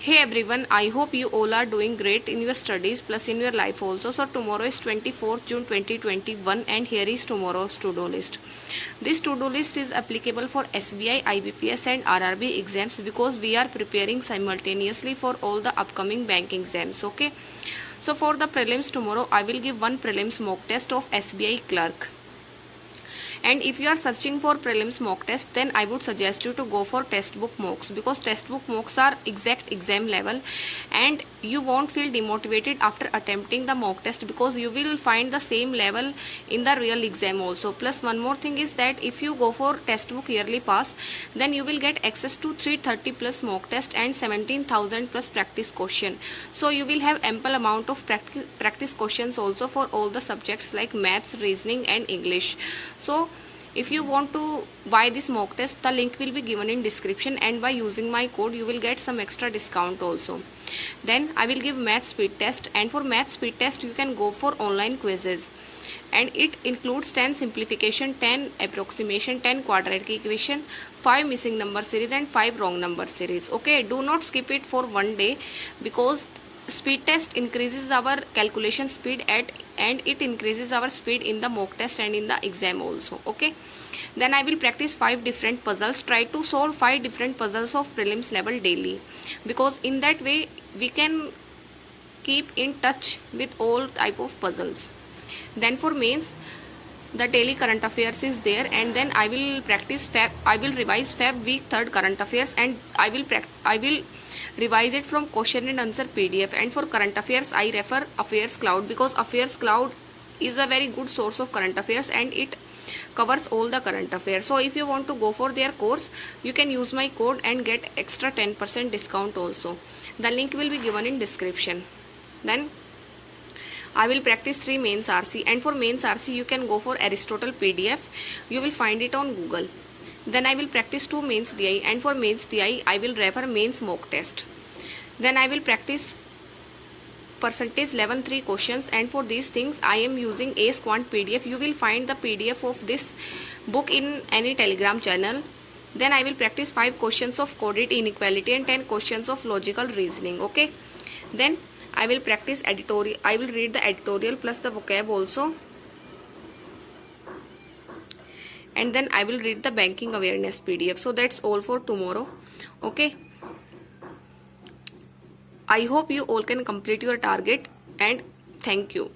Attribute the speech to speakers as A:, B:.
A: Hey everyone, I hope you all are doing great in your studies plus in your life also. So tomorrow is 24th June 2021 and here is tomorrow's to-do list. This to-do list is applicable for SBI, IBPS and RRB exams because we are preparing simultaneously for all the upcoming bank exams. Okay. So for the prelims tomorrow, I will give one prelims mock test of SBI clerk. And if you are searching for prelims mock test, then I would suggest you to go for textbook mocks because textbook mocks are exact exam level and you won't feel demotivated after attempting the mock test because you will find the same level in the real exam also. Plus one more thing is that if you go for textbook yearly pass, then you will get access to 330 plus mock test and 17,000 plus practice question. So you will have ample amount of practice questions also for all the subjects like maths, reasoning and English. So if you want to buy this mock test, the link will be given in description and by using my code you will get some extra discount also. Then I will give math speed test, and for math speed test you can go for online quizzes and it includes 10 simplification, 10 approximation, 10 quadratic equation, 5 missing number series and 5 wrong number series. Okay, do not skip it for one day because speed test increases our calculation speed and it increases our speed in the mock test and in the exam also. Okay, then I will practice 5 different puzzles. Try to solve 5 different puzzles of prelims level daily because in that way we can keep in touch with all type of puzzles. Then for mains, the daily current affairs is there, and then I will practice I will revise Feb week 3rd current affairs and I will revise it from question and answer PDF. And for current affairs I refer Affairs Cloud because Affairs Cloud is a very good source of current affairs and it covers all the current affairs. So if you want to go for their course, you can use my code and get extra 10% discount also. The link will be given in description. Then I will practice 3 mains RC, and for mains RC you can go for Aristotle PDF. You will find it on Google. Then I will practice 2 mains DI, and for mains DI I will refer mains mock test. Then I will practice percentage 11 3 questions, and for these things I am using Ace Quant PDF. You will find the PDF of this book in any Telegram channel. Then I will practice 5 questions of coded inequality and 10 questions of logical reasoning. Okay. Then I will practice editorial. I will read the editorial plus the vocab also. And then I will read the banking awareness PDF. So that's all for tomorrow. Okay. I hope you all can complete your target and thank you.